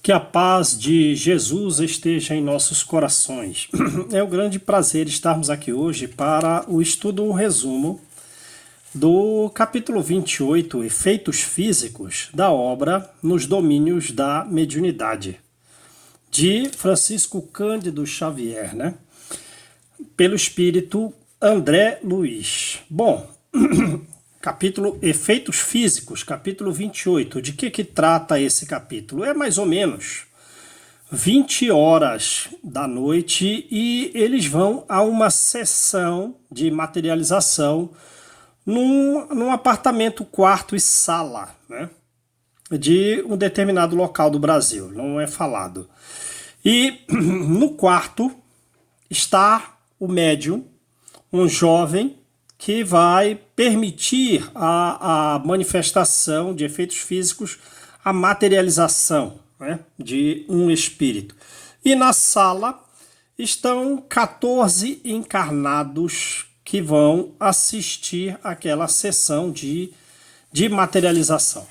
Que a paz de Jesus esteja em nossos corações. É um grande prazer estarmos aqui hoje para o estudo, um resumo do capítulo 28, Efeitos Físicos da obra Nos Domínios da Mediunidade, de Francisco Cândido Xavier, né? Pelo espírito André Luiz. Bom, capítulo Efeitos Físicos, capítulo 28. De que trata esse capítulo? É mais ou menos 20 horas da noite e eles vão a uma sessão de materialização num apartamento, quarto e sala, né, de um determinado local do Brasil, não é falado. E no quarto está o médium, um jovem que vai permitir a manifestação de efeitos físicos, a materialização, né, de um espírito. E na sala estão 14 encarnados que vão assistir àquela sessão de materialização.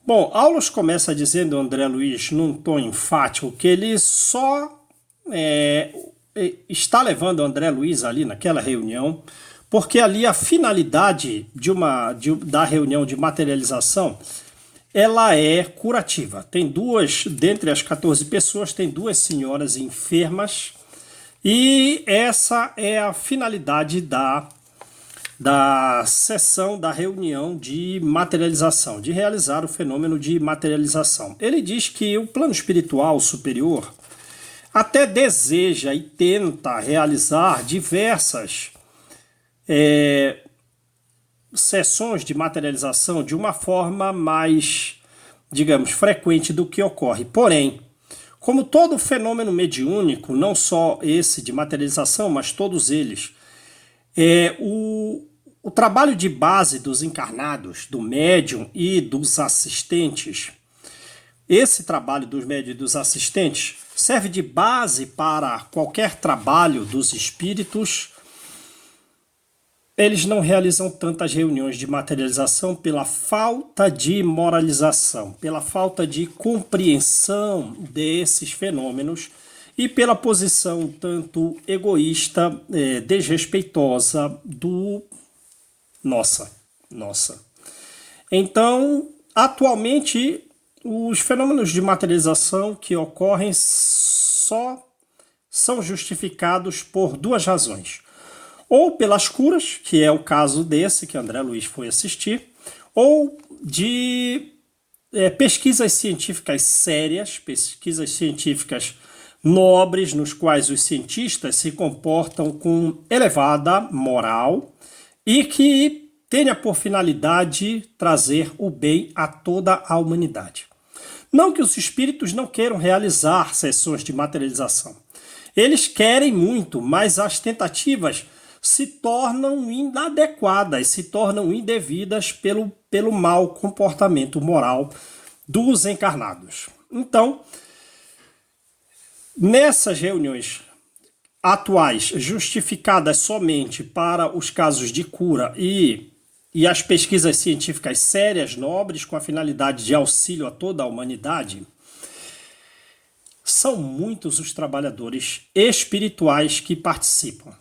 Bom, Aulos começa dizendo, André Luiz, num tom enfático, que ele só está levando André Luiz ali naquela reunião porque ali a finalidade da reunião de materialização, ela é curativa. Tem duas, dentre as 14 pessoas, tem duas senhoras enfermas, e essa é a finalidade da sessão, da reunião de materialização, de realizar o fenômeno de materialização. Ele diz que o plano espiritual superior até deseja e tenta realizar diversas sessões de materialização de uma forma mais, digamos, frequente do que ocorre. Porém, como todo fenômeno mediúnico, não só esse de materialização, mas todos eles, o trabalho de base dos encarnados, do médium e dos assistentes, esse trabalho dos médiums e dos assistentes serve de base para qualquer trabalho dos espíritos. Eles não realizam tantas reuniões de materialização pela falta de moralização, pela falta de compreensão desses fenômenos e pela posição tanto egoísta, desrespeitosa do nossa. Então, atualmente, os fenômenos de materialização que ocorrem só são justificados por duas razões. Ou pelas curas, que é o caso desse que André Luiz foi assistir, ou de pesquisas científicas sérias, pesquisas científicas nobres, nos quais os cientistas se comportam com elevada moral e que tenha por finalidade trazer o bem a toda a humanidade. Não que os espíritos não queiram realizar sessões de materialização. Eles querem muito, mas as tentativas se tornam inadequadas, se tornam indevidas pelo mau comportamento moral dos encarnados. Então, nessas reuniões atuais, justificadas somente para os casos de cura e as pesquisas científicas sérias, nobres, com a finalidade de auxílio a toda a humanidade, são muitos os trabalhadores espirituais que participam.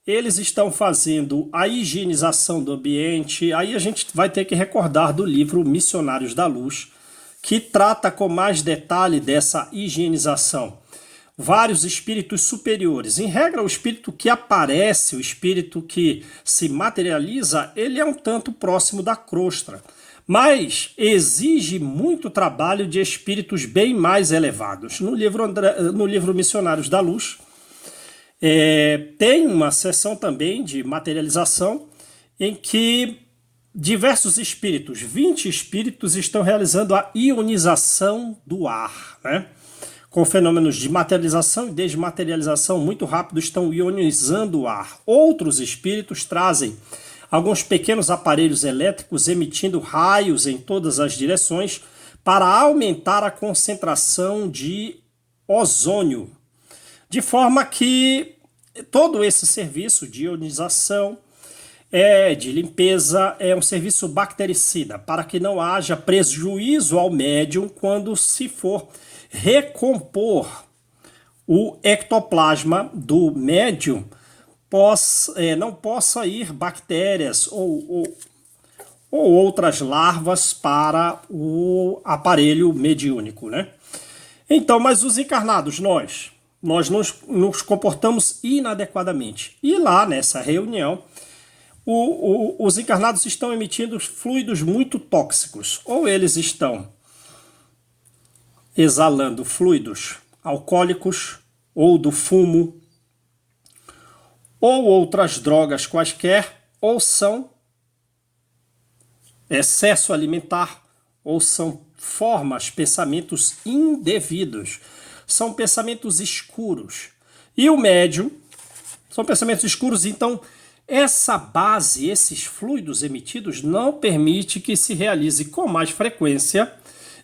Eles estão fazendo a higienização do ambiente. Aí a gente vai ter que recordar do livro Missionários da Luz, que trata com mais detalhe dessa higienização. Vários espíritos superiores. Em regra, o espírito que aparece, o espírito que se materializa, ele é um tanto próximo da crosta. Mas exige muito trabalho de espíritos bem mais elevados. No livro Missionários da Luz, tem uma sessão também de materialização em que diversos espíritos, 20 espíritos, estão realizando a ionização do ar, né? Com fenômenos de materialização e desmaterialização muito rápido, estão ionizando o ar. Outros espíritos trazem alguns pequenos aparelhos elétricos emitindo raios em todas as direções para aumentar a concentração de ozônio, de forma que todo esse serviço de ionização, de limpeza, é um serviço bactericida, para que não haja prejuízo ao médium quando se for recompor o ectoplasma do médium, não possa ir bactérias ou outras larvas para o aparelho mediúnico, né? Então, mas os encarnados, nós nos comportamos inadequadamente. E lá nessa reunião, os encarnados estão emitindo fluidos muito tóxicos. Ou eles estão exalando fluidos alcoólicos, ou do fumo, ou outras drogas quaisquer, ou são excesso alimentar, ou são pensamentos indevidos, são pensamentos escuros. E o médium são pensamentos escuros, então essa base, esses fluidos emitidos não permite que se realize com mais frequência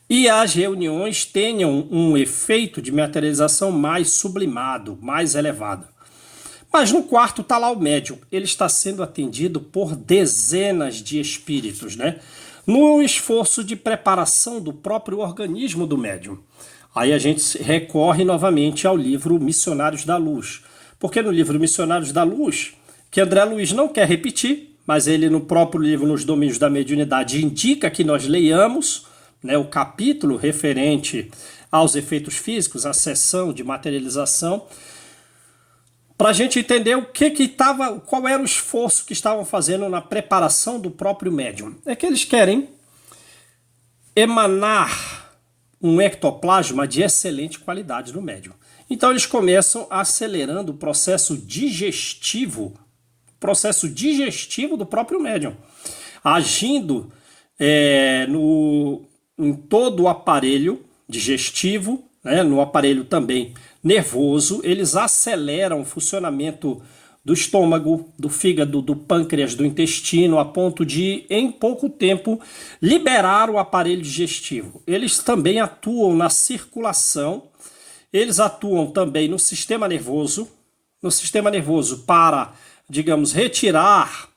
e as reuniões tenham um efeito de materialização mais sublimado, mais elevado. Mas no quarto está lá o médium, ele está sendo atendido por dezenas de espíritos, né? No esforço de preparação do próprio organismo do médium. Aí a gente recorre novamente ao livro Missionários da Luz. Porque no livro Missionários da Luz, que André Luiz não quer repetir, mas ele no próprio livro Nos Domínios da Mediunidade indica que nós leiamos, né, o capítulo referente aos efeitos físicos, a seção de materialização, para a gente entender qual era o esforço que estavam fazendo na preparação do próprio médium. É que eles querem emanar um ectoplasma de excelente qualidade no médium. Então eles começam acelerando o processo digestivo do próprio médium, agindo em todo o aparelho digestivo, né, no aparelho também nervoso. Eles aceleram o funcionamento do estômago, do fígado, do pâncreas, do intestino, a ponto de, em pouco tempo, liberar o aparelho digestivo. Eles também atuam na circulação, eles atuam também no sistema nervoso para, digamos, retirar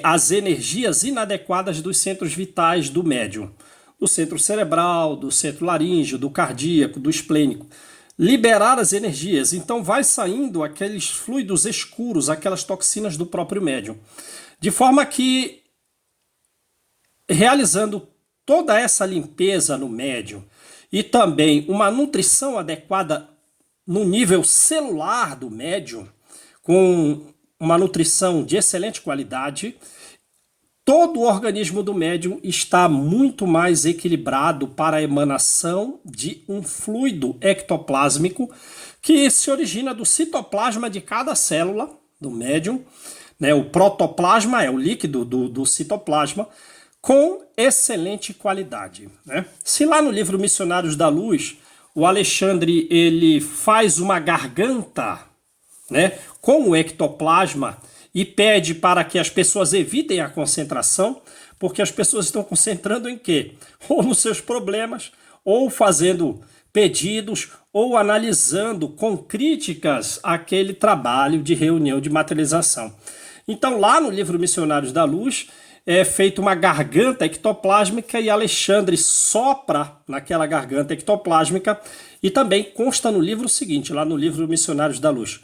as energias inadequadas dos centros vitais do médium, do centro cerebral, do centro laríngeo, do cardíaco, do esplênico. Liberar as energias, então vai saindo aqueles fluidos escuros, aquelas toxinas do próprio médium. De forma que, realizando toda essa limpeza no médium e também uma nutrição adequada no nível celular do médium, com uma nutrição de excelente qualidade, todo o organismo do médium está muito mais equilibrado para a emanação de um fluido ectoplásmico que se origina do citoplasma de cada célula do médium, né? O protoplasma é o líquido do citoplasma, com excelente qualidade, né? Se lá no livro Missionários da Luz, o Alexandre ele faz uma garganta, né, com o ectoplasma, e pede para que as pessoas evitem a concentração, porque as pessoas estão concentrando em quê? Ou nos seus problemas, ou fazendo pedidos, ou analisando com críticas aquele trabalho de reunião de materialização. Então lá no livro Missionários da Luz é feita uma garganta ectoplásmica e Alexandre sopra naquela garganta ectoplásmica, e também consta no livro o seguinte, lá no livro Missionários da Luz: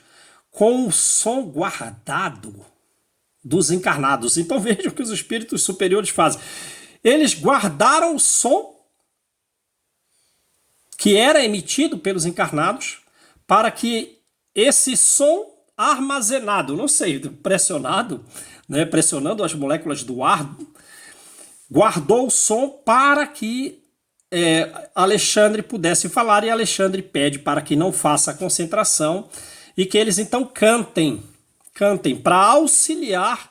com o som guardado dos encarnados. Então vejam o que os espíritos superiores fazem. Eles guardaram o som que era emitido pelos encarnados para que esse som armazenado, não sei, pressionado, né, pressionando as moléculas do ar, guardou o som para que Alexandre pudesse falar, e Alexandre pede para que não faça concentração e que eles então cantem para auxiliar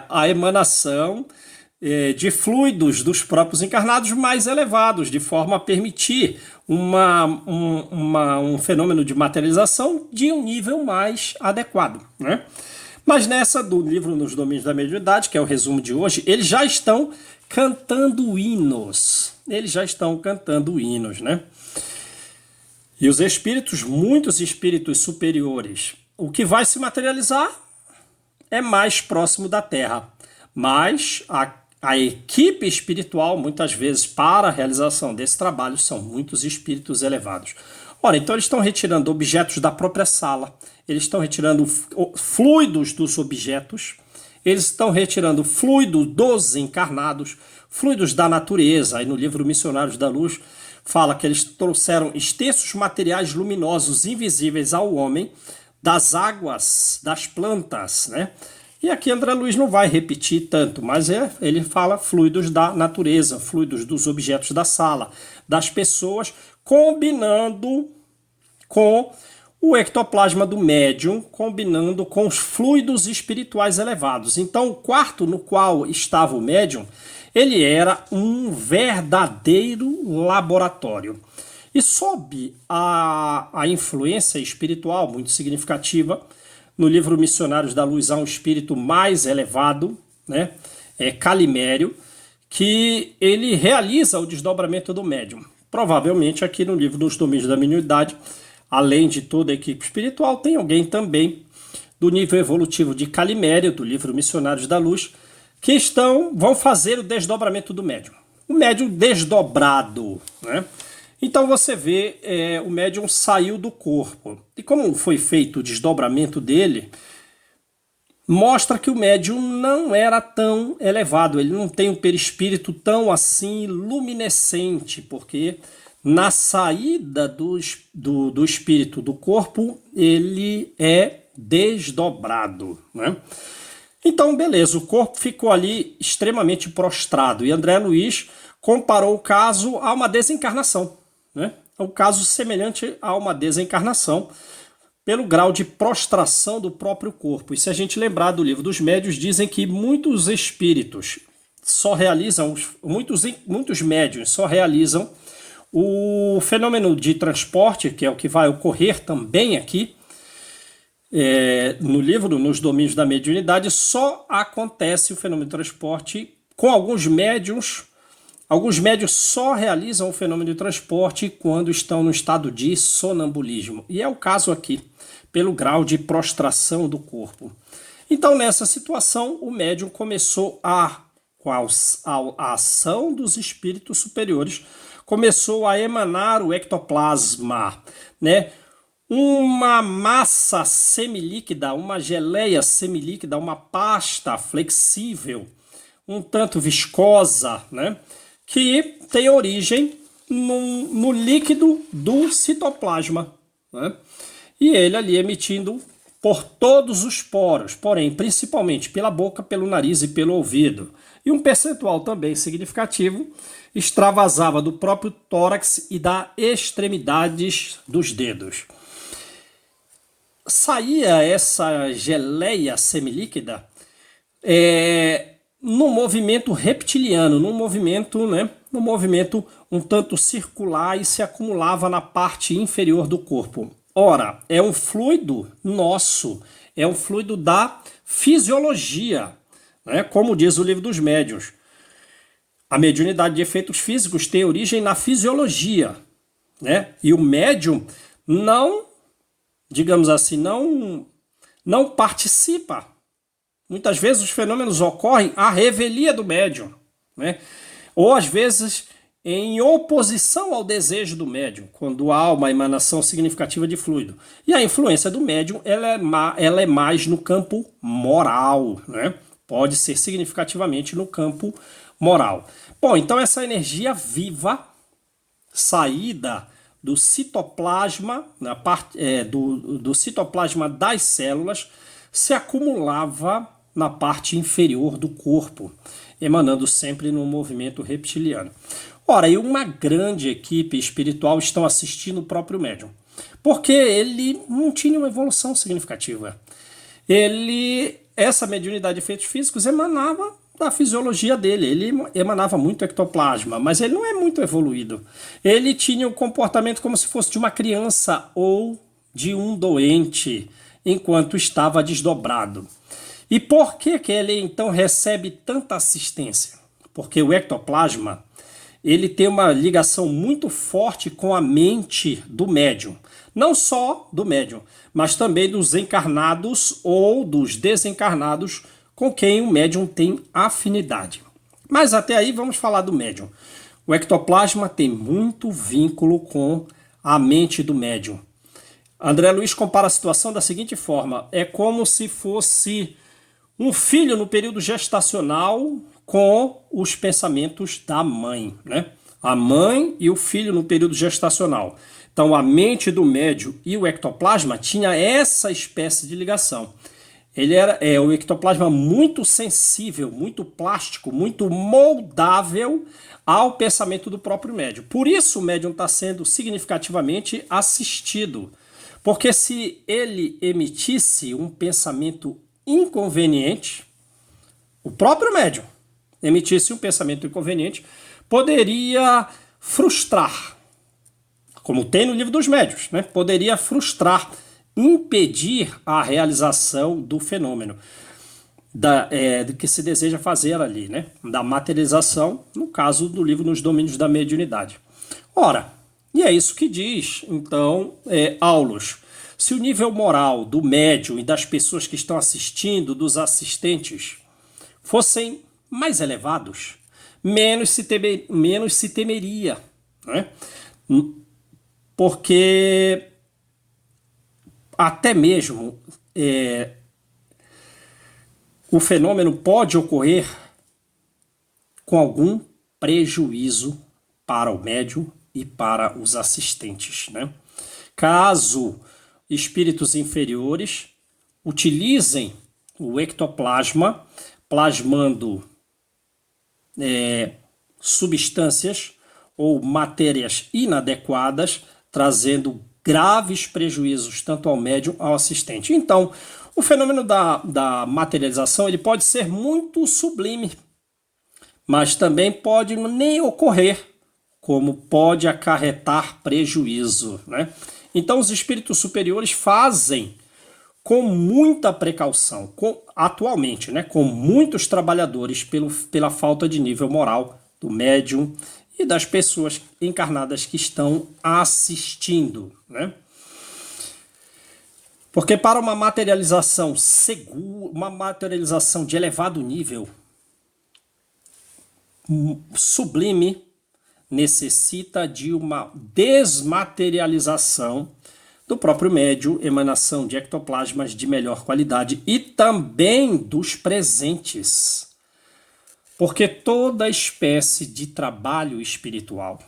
a emanação de fluidos dos próprios encarnados mais elevados, de forma a permitir um fenômeno de materialização de um nível mais adequado, né? Mas nessa do livro Nos Domínios da Mediunidade, que é o resumo de hoje, eles já estão cantando hinos. Né? E os espíritos, muitos espíritos superiores, o que vai se materializar é mais próximo da Terra. Mas a equipe espiritual, muitas vezes, para a realização desse trabalho, são muitos espíritos elevados. Ora, então eles estão retirando objetos da própria sala, eles estão retirando fluidos dos objetos, eles estão retirando fluidos dos encarnados, fluidos da natureza. Aí no livro Missionários da Luz fala que eles trouxeram extensos materiais luminosos invisíveis ao homem, das águas, das plantas, né? E aqui André Luiz não vai repetir tanto, mas ele fala fluidos da natureza, fluidos dos objetos da sala, das pessoas, combinando com o ectoplasma do médium, combinando com os fluidos espirituais elevados. Então, o quarto no qual estava o médium, ele era um verdadeiro laboratório. E sob a influência espiritual muito significativa, no livro Missionários da Luz há um espírito mais elevado, né? Calimério, que ele realiza o desdobramento do médium. Provavelmente aqui no livro dos Domínios da Mediunidade, além de toda a equipe espiritual, tem alguém também do nível evolutivo de Calimério, do livro Missionários da Luz, que vão fazer o desdobramento do médium. O médium desdobrado, né? Então você vê, o médium saiu do corpo. E como foi feito o desdobramento dele, mostra que o médium não era tão elevado, ele não tem um perispírito tão assim luminescente, porque na saída do espírito do corpo, ele é desdobrado, né? Então, beleza, o corpo ficou ali extremamente prostrado, e André Luiz comparou o caso a uma desencarnação, né? Um caso semelhante a uma desencarnação, pelo grau de prostração do próprio corpo. E se a gente lembrar do livro dos médiuns, dizem que muitos espíritos só realizam, muitos médiuns só realizam o fenômeno de transporte, que é o que vai ocorrer também aqui, no livro, nos Domínios da Mediunidade, só acontece o fenômeno de transporte com alguns médiuns. Alguns médiuns só realizam o fenômeno de transporte quando estão no estado de sonambulismo. E é o caso aqui, pelo grau de prostração do corpo. Então, nessa situação, o médium começou com a ação dos espíritos superiores, começou a emanar o ectoplasma, né? Uma massa semilíquida, uma geleia semilíquida, uma pasta flexível, um tanto viscosa, né? Que tem origem no líquido do citoplasma, né? E ele ali emitindo por todos os poros, porém, principalmente pela boca, pelo nariz e pelo ouvido. E um percentual também significativo extravasava do próprio tórax e das extremidades dos dedos. Saía essa geleia semilíquida no movimento reptiliano, num movimento, né, no movimento um tanto circular, e se acumulava na parte inferior do corpo. Ora, é um fluido nosso, é um fluido da fisiologia, né, como diz o livro dos médiuns. A mediunidade de efeitos físicos tem origem na fisiologia, né? E o médium não, digamos assim, não participa. Muitas vezes os fenômenos ocorrem à revelia do médium, né? Ou às vezes em oposição ao desejo do médium, quando há uma emanação significativa de fluido. E a influência do médium ela é mais no campo moral, né? Pode ser significativamente no campo moral. Bom, então essa energia viva, saída do citoplasma, na parte, do citoplasma das células, se acumulava na parte inferior do corpo, emanando sempre no movimento reptiliano. Ora, e uma grande equipe espiritual estão assistindo o próprio médium, porque ele não tinha uma evolução significativa. Essa mediunidade de efeitos físicos emanava da fisiologia dele, ele emanava muito ectoplasma, mas ele não é muito evoluído. Ele tinha um comportamento como se fosse de uma criança ou de um doente, enquanto estava desdobrado. E por que ele então recebe tanta assistência? Porque o ectoplasma, ele tem uma ligação muito forte com a mente do médium. Não só do médium, mas também dos encarnados ou dos desencarnados com quem o médium tem afinidade. Mas até aí vamos falar do médium. O ectoplasma tem muito vínculo com a mente do médium. André Luiz compara a situação da seguinte forma: é como se fosse um filho no período gestacional com os pensamentos da mãe, né? A mãe e o filho no período gestacional. Então a mente do médium e o ectoplasma tinha essa espécie de ligação. Ele era o ectoplasma muito sensível, muito plástico, muito moldável ao pensamento do próprio médium. Por isso o médium está sendo significativamente assistido. Porque se ele emitisse um pensamento inconveniente, o próprio médium emitisse um pensamento inconveniente, poderia frustrar, como tem no livro dos médiuns, né? Poderia frustrar, impedir a realização do fenômeno do que se deseja fazer ali, né? Da materialização, no caso do livro Nos Domínios da Mediunidade. Ora, e é isso que diz, então, Aulus. Se o nível moral do médium e das pessoas que estão assistindo, dos assistentes, fossem mais elevados, menos se temeria, né? Porque até mesmo o fenômeno pode ocorrer com algum prejuízo para o médium e para os assistentes, né? Caso espíritos inferiores utilizem o ectoplasma, plasmando substâncias ou matérias inadequadas, trazendo graves prejuízos tanto ao médium ao assistente. Então, o fenômeno da materialização ele pode ser muito sublime, mas também pode nem ocorrer, como pode acarretar prejuízo, né? Então os espíritos superiores fazem com muita precaução, atualmente, né, com muitos trabalhadores pela falta de nível moral do médium e das pessoas encarnadas que estão assistindo, né? Porque para uma materialização segura, uma materialização de elevado nível, sublime, necessita de uma desmaterialização do próprio médium, emanação de ectoplasmas de melhor qualidade e também dos presentes. Porque toda espécie de trabalho espiritual,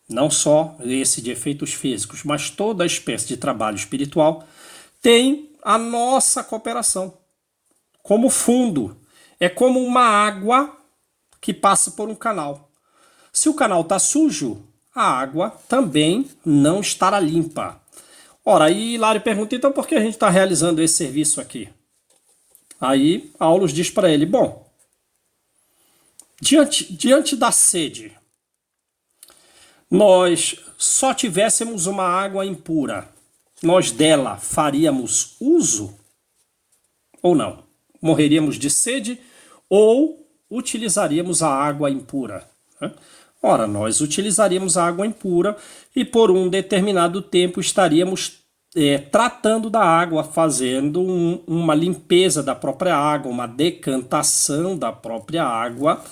não só esse de efeitos físicos, mas toda espécie de trabalho espiritual tem a nossa cooperação como fundo. É como uma água que passa por um canal. Se o canal está sujo, a água também não estará limpa. Ora, aí Hilário pergunta, então por que a gente está realizando esse serviço aqui? Aí Aulus diz para ele, bom, diante da sede, nós só tivéssemos uma água impura, nós dela faríamos uso ou não? Morreríamos de sede ou utilizaríamos a água impura, né? Ora, nós utilizaríamos a água impura e por um determinado tempo estaríamos tratando da água, fazendo uma limpeza da própria água, uma decantação da própria água,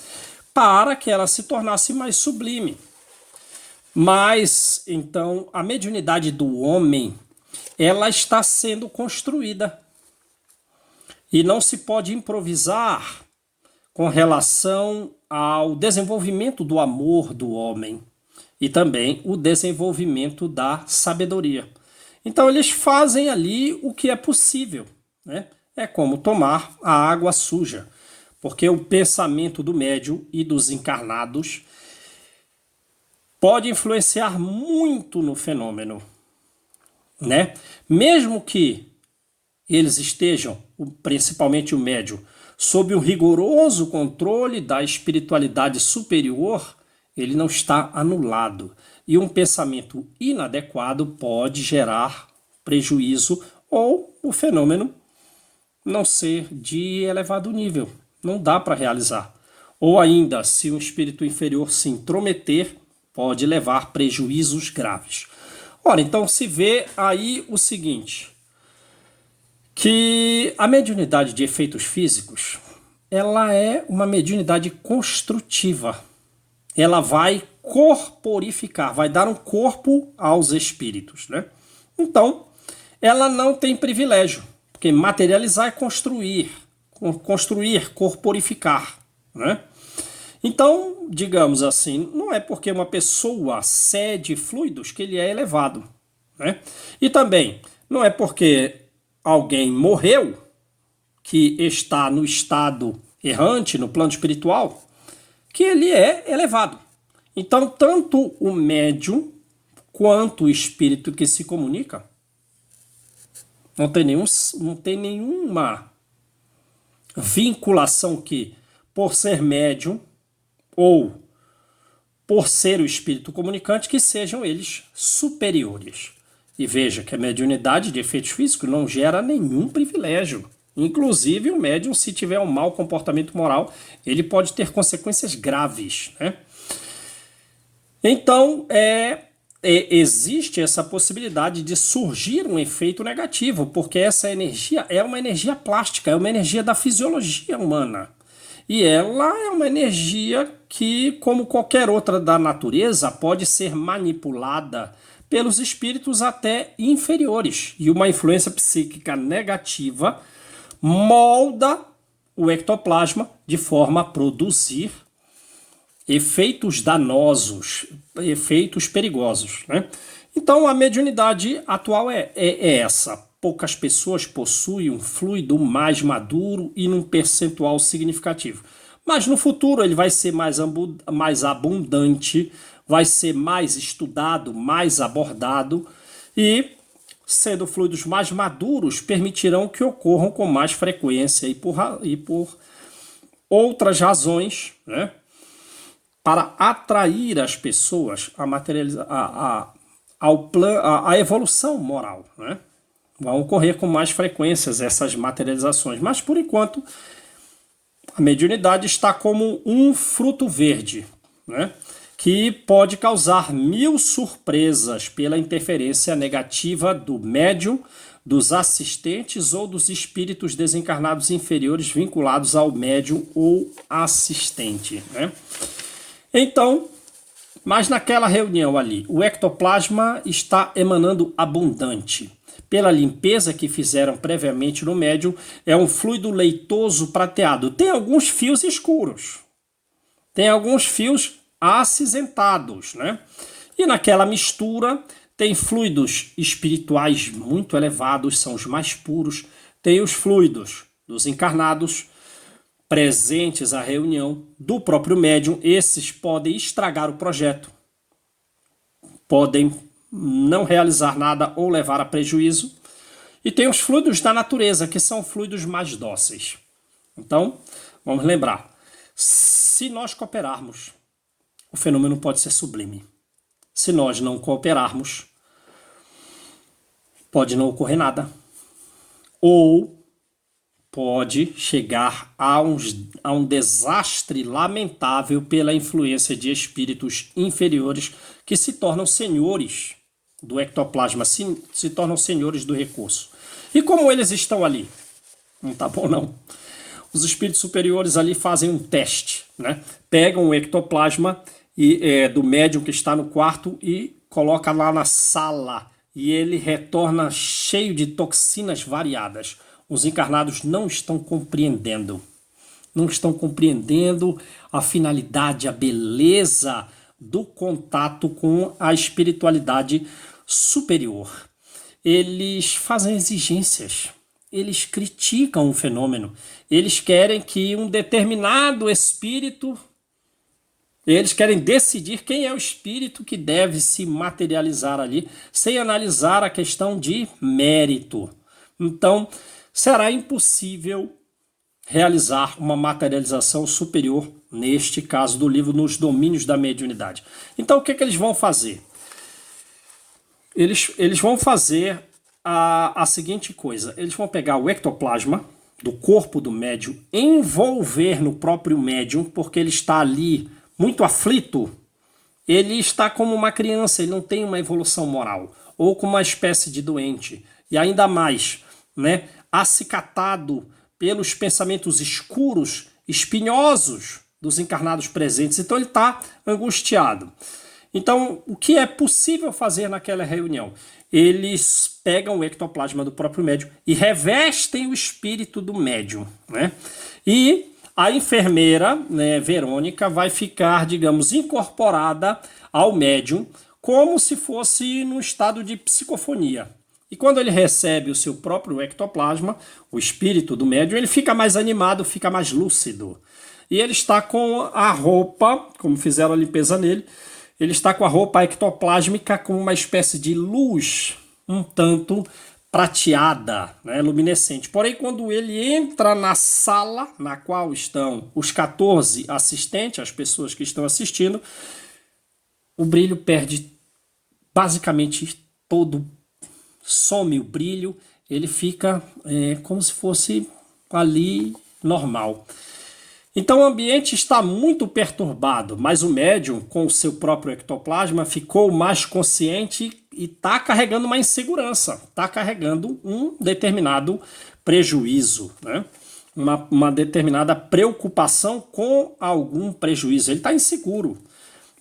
para que ela se tornasse mais sublime. Mas, então, a mediunidade do homem, ela está sendo construída. E não se pode improvisar com relação ao desenvolvimento do amor do homem e também o desenvolvimento da sabedoria. Então eles fazem ali o que é possível, né? É como tomar a água suja, porque o pensamento do médium e dos encarnados pode influenciar muito no fenômeno, né? Mesmo que eles estejam, principalmente o médium, sob um rigoroso controle da espiritualidade superior, ele não está anulado. E um pensamento inadequado pode gerar prejuízo ou o fenômeno não ser de elevado nível. Não dá para realizar. Ou ainda, se um espírito inferior se intrometer, pode levar prejuízos graves. Ora, então se vê aí o seguinte, que a mediunidade de efeitos físicos, ela é uma mediunidade construtiva. Ela vai corporificar, vai dar um corpo aos espíritos, né? Então, ela não tem privilégio, porque materializar é construir, corporificar, né? Então, digamos assim, não é porque uma pessoa cede fluidos que ele é elevado, né? E também, não é porque alguém morreu que está no estado errante, no plano espiritual, que ele é elevado. Então, tanto o médium quanto o espírito que se comunica não tem nenhuma vinculação que, por ser médium ou por ser o espírito comunicante, que sejam eles superiores. E veja que a mediunidade de efeitos físicos não gera nenhum privilégio. Inclusive, o médium, se tiver um mau comportamento moral, ele pode ter consequências graves, né? Então, existe essa possibilidade de surgir um efeito negativo, porque essa energia é uma energia plástica, é uma energia da fisiologia humana. E ela é uma energia que, como qualquer outra da natureza, pode ser manipulada pelos espíritos até inferiores. E uma influência psíquica negativa molda o ectoplasma de forma a produzir efeitos danosos, efeitos perigosos, né? Então a mediunidade atual é essa. Poucas pessoas possuem um fluido mais maduro e num percentual significativo. Mas no futuro ele vai ser mais abundante, vai ser mais estudado, mais abordado e, sendo fluidos mais maduros, permitirão que ocorram com mais frequência e por outras razões, né? Para atrair as pessoas à evolução moral, né? Vão ocorrer com mais frequências essas materializações, mas por enquanto a mediunidade está como um fruto verde, né? Que pode causar 1000 surpresas pela interferência negativa do médium, dos assistentes ou dos espíritos desencarnados inferiores vinculados ao médium ou assistente, né? Então, mas naquela reunião ali, o ectoplasma está emanando abundante. Pela limpeza que fizeram previamente no médium, é um fluido leitoso prateado. Tem alguns fios escuros, tem alguns fios acinzentados, né? E naquela mistura tem fluidos espirituais muito elevados, são os mais puros. Tem os fluidos dos encarnados presentes à reunião do próprio médium. Esses podem estragar o projeto, podem não realizar nada ou levar a prejuízo. E tem os fluidos da natureza, que são fluidos mais dóceis. Então, vamos lembrar, se nós cooperarmos, o fenômeno pode ser sublime. Se nós não cooperarmos, pode não ocorrer nada. Ou pode chegar a um desastre lamentável pela influência de espíritos inferiores que se tornam senhores do ectoplasma, se tornam senhores do recurso. E como eles estão ali? Não tá bom, não. Os espíritos superiores ali fazem um teste, né? Pegam o ectoplasma do médium que está no quarto e coloca lá na sala. E ele retorna cheio de toxinas variadas. Os encarnados não estão compreendendo. Não estão compreendendo a finalidade, a beleza do contato com a espiritualidade superior. Eles fazem exigências. Eles criticam o fenômeno. Eles querem que um determinado espírito... Eles querem decidir quem é o espírito que deve se materializar ali, sem analisar a questão de mérito. Então, será impossível realizar uma materialização superior, neste caso do livro, nos domínios da mediunidade. Então, o que eles vão fazer? Eles vão fazer a seguinte coisa. Eles vão pegar o ectoplasma do corpo do médium, envolver no próprio médium, porque ele está ali muito aflito, ele está como uma criança, ele não tem uma evolução moral, ou como uma espécie de doente, e ainda mais, né, acicatado pelos pensamentos escuros espinhosos dos encarnados presentes. Então ele está angustiado. Então, o que é possível fazer naquela reunião? Eles pegam o ectoplasma do próprio médium e revestem o espírito do médium, né? E a enfermeira, né, Verônica, vai ficar, digamos, incorporada ao médium como se fosse num estado de psicofonia. E quando ele recebe o seu próprio ectoplasma, o espírito do médium, ele fica mais animado, fica mais lúcido. E ele está com a roupa, como fizeram a limpeza nele, ele está com a roupa ectoplásmica com uma espécie de luz um tanto prateada, né, luminescente. Porém, quando ele entra na sala na qual estão os 14 assistentes, as pessoas que estão assistindo, o brilho perde basicamente todo, some o brilho, ele fica como se fosse ali normal. Então o ambiente está muito perturbado, mas o médium, com o seu próprio ectoplasma, ficou mais consciente e está carregando uma insegurança, está carregando um determinado prejuízo, né? Uma determinada preocupação com algum prejuízo. Ele está inseguro,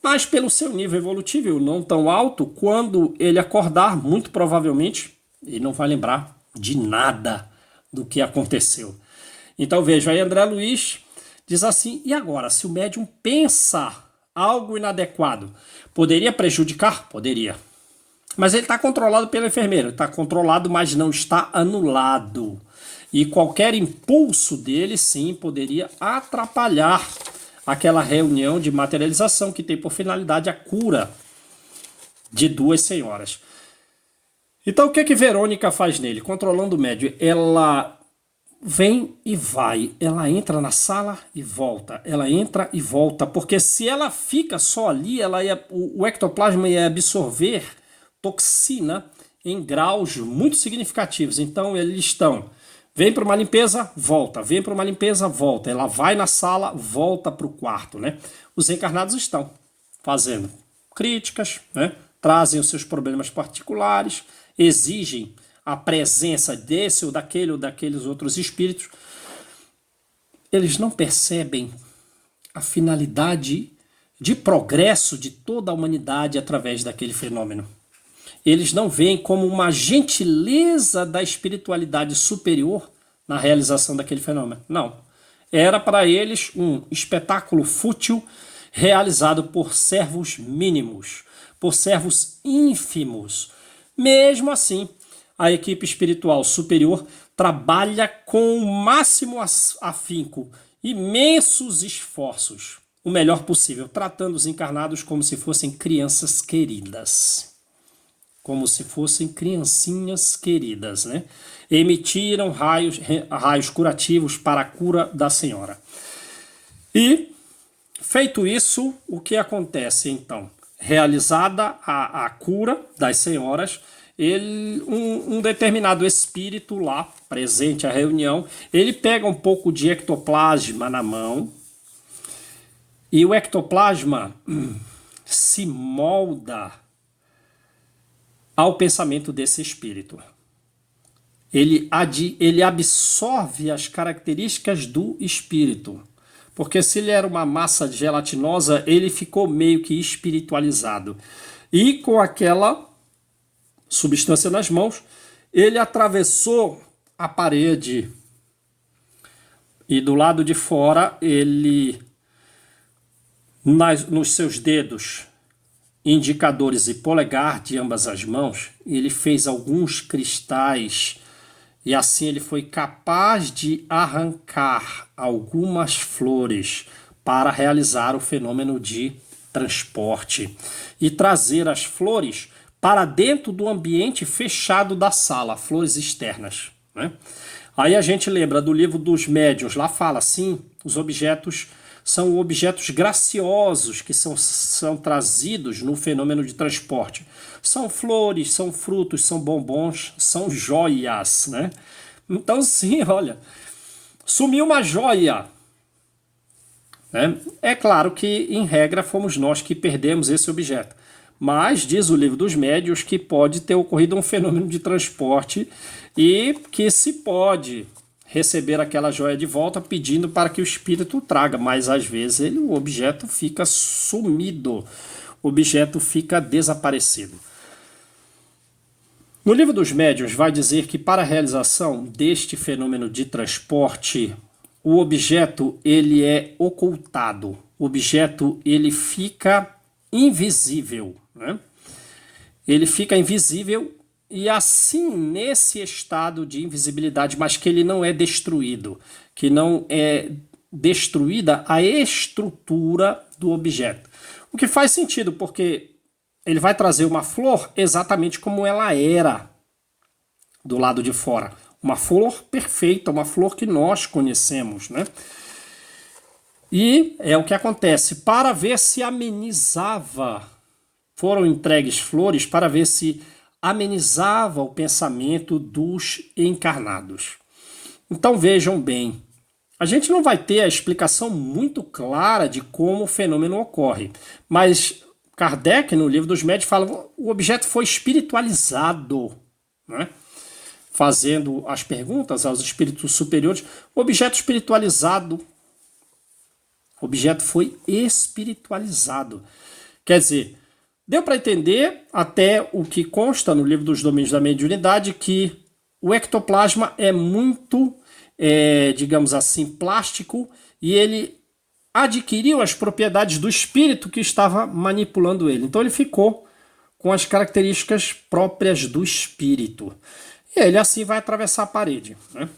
mas pelo seu nível evolutivo não tão alto, quando ele acordar, muito provavelmente, ele não vai lembrar de nada do que aconteceu. Então veja, aí André Luiz diz assim, e agora, se o médium pensa algo inadequado, poderia prejudicar? Poderia. Mas ele está controlado pela enfermeira, está controlado, mas não está anulado. E qualquer impulso dele, sim, poderia atrapalhar aquela reunião de materialização que tem por finalidade a cura de duas senhoras. Então o que Verônica faz nele? Controlando o médium, ela vem e vai, ela entra na sala e volta, ela entra e volta, porque se ela fica só ali, o ectoplasma ia absorver toxina em graus muito significativos. Então eles estão, vem para uma limpeza, volta, vem para uma limpeza, volta, ela vai na sala, volta para o quarto, né? Os encarnados estão fazendo críticas, né? Trazem os seus problemas particulares, exigem a presença desse ou daqueles outros espíritos. Eles não percebem a finalidade de progresso de toda a humanidade através daquele fenômeno. Eles não veem como uma gentileza da espiritualidade superior na realização daquele fenômeno. Não. Era para eles um espetáculo fútil realizado por servos mínimos, por servos ínfimos. Mesmo assim, a equipe espiritual superior trabalha com o máximo afinco, imensos esforços, o melhor possível, tratando os encarnados como se fossem crianças queridas. Como se fossem criancinhas queridas, né? Emitiram raios curativos para a cura da senhora. E, feito isso, o que acontece então? Realizada a cura das senhoras, um determinado espírito lá, presente à reunião, ele pega um pouco de ectoplasma na mão e o ectoplasma se molda ao pensamento desse espírito. Ele absorve as características do espírito, porque se ele era uma massa gelatinosa, ele ficou meio que espiritualizado. E com aquela substância nas mãos, ele atravessou a parede e do lado de fora ele, nos seus dedos indicadores e polegar de ambas as mãos, ele fez alguns cristais e assim ele foi capaz de arrancar algumas flores para realizar o fenômeno de transporte e trazer as flores para dentro do ambiente fechado da sala, flores externas, né? Aí a gente lembra do livro dos médiuns, lá fala assim, os objetos são objetos graciosos que são trazidos no fenômeno de transporte. São flores, são frutos, são bombons, são joias, né? Então sim, olha, sumiu uma joia, né? É claro que, em regra, fomos nós que perdemos esse objeto. Mas diz o livro dos médiuns que pode ter ocorrido um fenômeno de transporte e que se pode receber aquela joia de volta pedindo para que o espírito traga, mas às vezes o objeto fica sumido, o objeto fica desaparecido. No livro dos médiuns vai dizer que para a realização deste fenômeno de transporte, o objeto ele é ocultado, o objeto ele fica invisível, né? Ele fica invisível e assim nesse estado de invisibilidade, mas que ele não é destruído, que não é destruída a estrutura do objeto. O que faz sentido, porque ele vai trazer uma flor exatamente como ela era do lado de fora. Uma flor perfeita, uma flor que nós conhecemos, né? E é o que acontece. Para ver se amenizava, foram entregues flores para ver se amenizava o pensamento dos encarnados. Então vejam bem, a gente não vai ter a explicação muito clara de como o fenômeno ocorre, mas Kardec, no livro dos médiuns, fala que o objeto foi espiritualizado, né? Fazendo as perguntas aos espíritos superiores, o objeto espiritualizado, o objeto foi espiritualizado. Quer dizer, deu para entender até o que consta no livro dos Domínios da Mediunidade, que o ectoplasma é muito, digamos assim, plástico, e ele adquiriu as propriedades do espírito que estava manipulando ele. Então ele ficou com as características próprias do espírito. E ele assim vai atravessar a parede, né?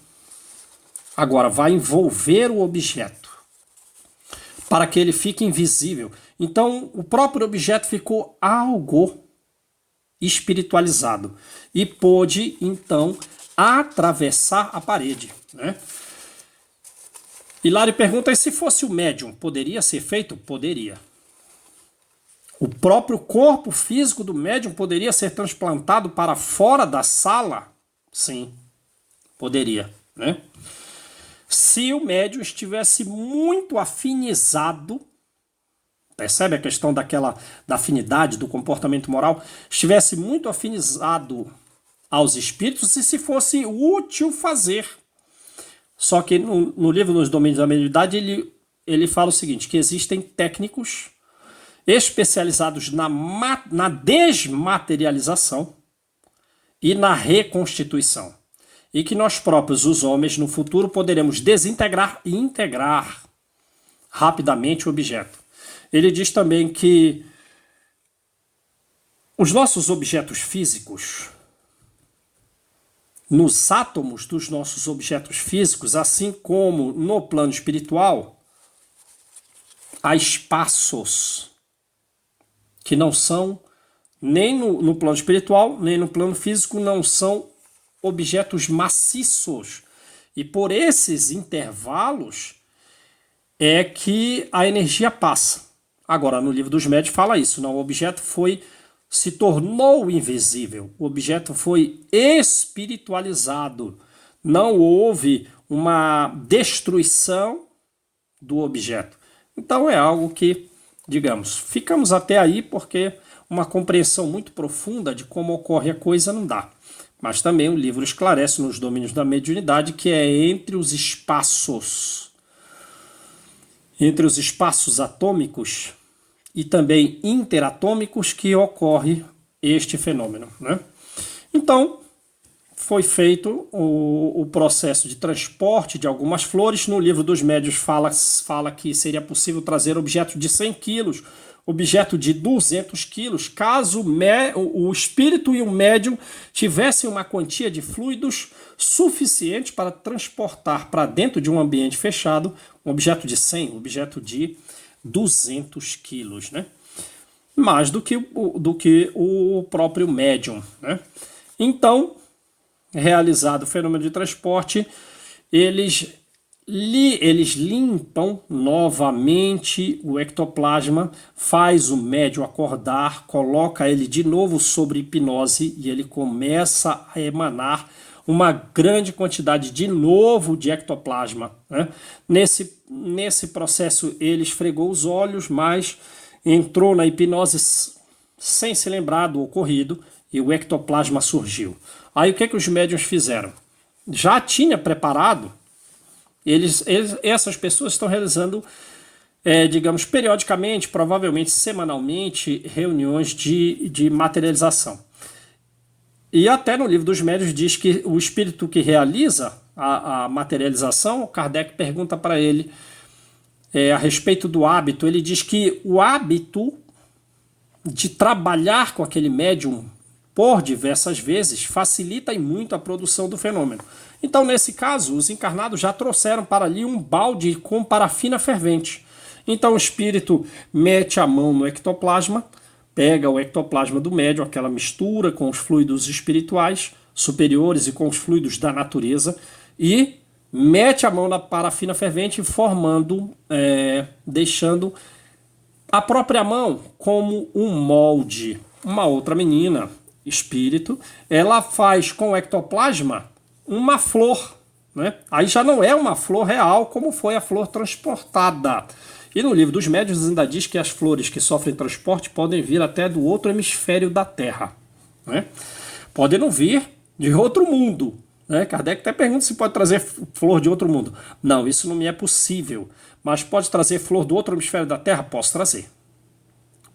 Agora vai envolver o objeto para que ele fique invisível. Então o próprio objeto ficou algo espiritualizado e pôde então atravessar a parede, né? Hilário pergunta: e se fosse o médium, poderia ser feito? Poderia. O próprio corpo físico do médium poderia ser transplantado para fora da sala? Sim, poderia, né? Se o médium estivesse muito afinizado, percebe a questão da afinidade do comportamento moral, estivesse muito afinizado aos espíritos, e se fosse útil fazer. Só que no livro Nos Domínios da Mediunidade ele fala o seguinte, que existem técnicos especializados na desmaterialização e na reconstituição. E que nós próprios, os homens, no futuro poderemos desintegrar e integrar rapidamente o objeto. Ele diz também que os nossos objetos físicos, nos átomos dos nossos objetos físicos, assim como no plano espiritual, há espaços que não são, nem no plano espiritual, nem no plano físico, não são objetos maciços. E por esses intervalos é que a energia passa. Agora, no livro dos médiuns fala isso, não, o objeto se tornou invisível, o objeto foi espiritualizado, não houve uma destruição do objeto. Então é algo que, digamos, ficamos até aí porque uma compreensão muito profunda de como ocorre a coisa não dá. Mas também o livro esclarece nos Domínios da Mediunidade que é entre os espaços atômicos e também interatômicos que ocorre este fenômeno, né? Então, foi feito o processo de transporte de algumas flores. No livro dos médiuns fala que seria possível trazer objeto de 100 quilos, objeto de 200 quilos, caso o espírito e o médium tivessem uma quantia de fluidos suficiente para transportar para dentro de um ambiente fechado um objeto de 100, um objeto de 200 quilos, né? Mais do que o próprio médium, né? Então, realizado o fenômeno de transporte, eles limpam novamente o ectoplasma, faz o médium acordar, coloca ele de novo sobre hipnose e ele começa a emanar uma grande quantidade de novo de ectoplasma, né? Nesse processo ele esfregou os olhos, mas entrou na hipnose sem se lembrar do ocorrido e o ectoplasma surgiu. Aí o que os médiuns fizeram? Já tinha preparado Essas pessoas estão realizando, digamos, periodicamente, provavelmente semanalmente, reuniões de materialização. E até no livro dos médiuns diz que o espírito que realiza a materialização, o Kardec pergunta para ele a respeito do hábito. Ele diz que o hábito de trabalhar com aquele médium por diversas vezes facilita e muito a produção do fenômeno. Então, nesse caso, os encarnados já trouxeram para ali um balde com parafina fervente. Então, o espírito mete a mão no ectoplasma, pega o ectoplasma do médium, aquela mistura com os fluidos espirituais superiores e com os fluidos da natureza, e mete a mão na parafina fervente, formando, deixando a própria mão como um molde. Uma outra menina, espírito, ela faz com o ectoplasma uma flor, né? Aí já não é uma flor real como foi a flor transportada. E no livro dos médiuns ainda diz que as flores que sofrem transporte podem vir até do outro hemisfério da Terra, né? Podem não vir de outro mundo, né? Kardec até pergunta se pode trazer flor de outro mundo. Não, isso não me é possível. Mas pode trazer flor do outro hemisfério da Terra? Posso trazer.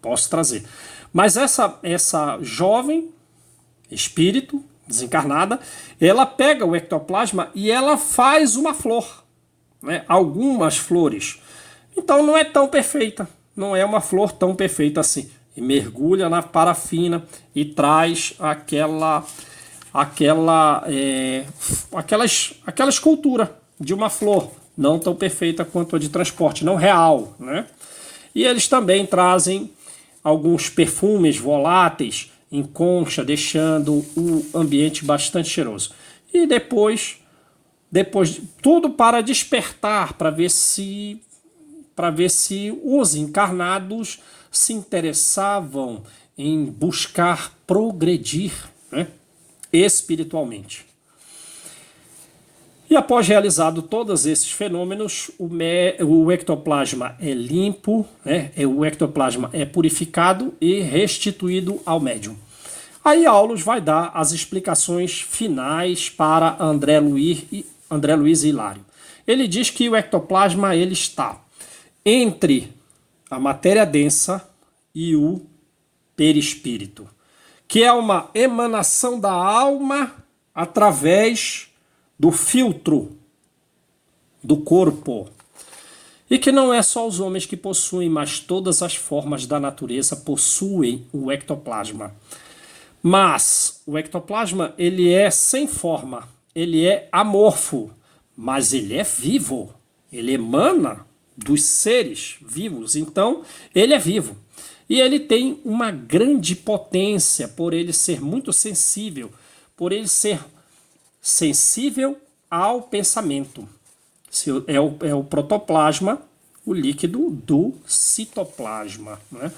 Posso trazer. Mas essa jovem espírito desencarnada, ela pega o ectoplasma e ela faz uma flor, né? Algumas flores. Então não é tão perfeita, não é uma flor tão perfeita assim. E mergulha na parafina e traz aquela escultura de uma flor, não tão perfeita quanto a de transporte, não real, né? E eles também trazem alguns perfumes voláteis em concha, deixando o ambiente bastante cheiroso. E depois tudo para despertar, para ver se os encarnados se interessavam em buscar progredir, né, espiritualmente. E após realizado todos esses fenômenos, o ectoplasma é limpo, né? O ectoplasma é purificado e restituído ao médium. Aí Aulus vai dar as explicações finais para André Luiz e Hilário. Ele diz que o ectoplasma ele está entre a matéria densa e o perispírito, que é uma emanação da alma através do filtro do corpo. E que não é só os homens que possuem, mas todas as formas da natureza possuem o ectoplasma. Mas o ectoplasma ele é sem forma, ele é amorfo, mas ele é vivo, ele emana dos seres vivos, então ele é vivo. E ele tem uma grande potência por ele ser muito sensível, por ele ser sensível ao pensamento. É o protoplasma, o líquido do citoplasma, né?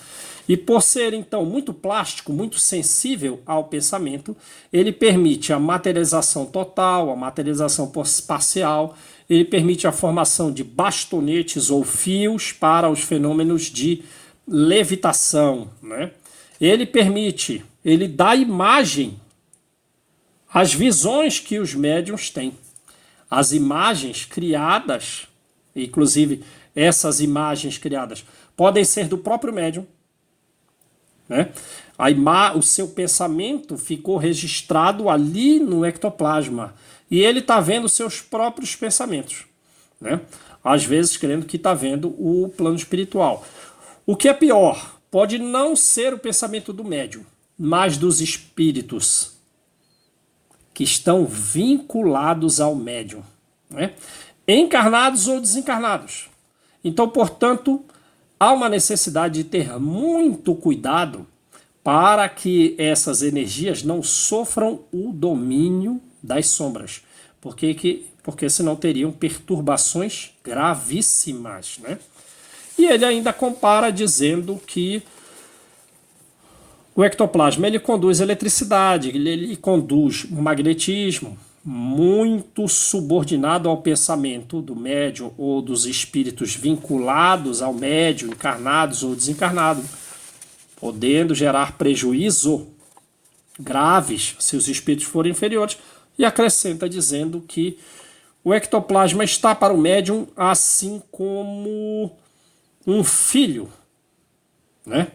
E por ser então muito plástico, muito sensível ao pensamento, ele permite a materialização total, a materialização parcial, ele permite a formação de bastonetes ou fios para os fenômenos de levitação, né? Ele dá imagem às visões que os médiuns têm. As imagens criadas, inclusive essas imagens criadas, podem ser do próprio médium, né? O seu pensamento ficou registrado ali no ectoplasma e ele está vendo seus próprios pensamentos, né? Às vezes crendo que está vendo o plano espiritual. O que é pior, pode não ser o pensamento do médium, mas dos espíritos que estão vinculados ao médium, né? Encarnados ou desencarnados. Então, portanto, há uma necessidade de ter muito cuidado para que essas energias não sofram o domínio das sombras, porque senão teriam perturbações gravíssimas, né? E ele ainda compara dizendo que o ectoplasma ele conduz eletricidade, ele conduz o magnetismo, muito subordinado ao pensamento do médium ou dos espíritos vinculados ao médium, encarnados ou desencarnados, podendo gerar prejuízo graves se os espíritos forem inferiores, e acrescenta dizendo que O ectoplasma está para o médium assim como um filho, né?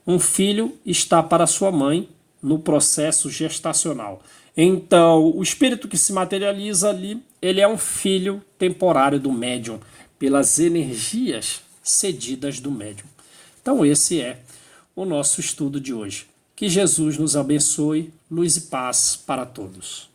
Um filho está para sua mãe no processo gestacional. Então, o espírito que se materializa ali, ele é um filho temporário do médium, pelas energias cedidas do médium. Então, esse é o nosso estudo de hoje. Que Jesus nos abençoe, luz e paz para todos.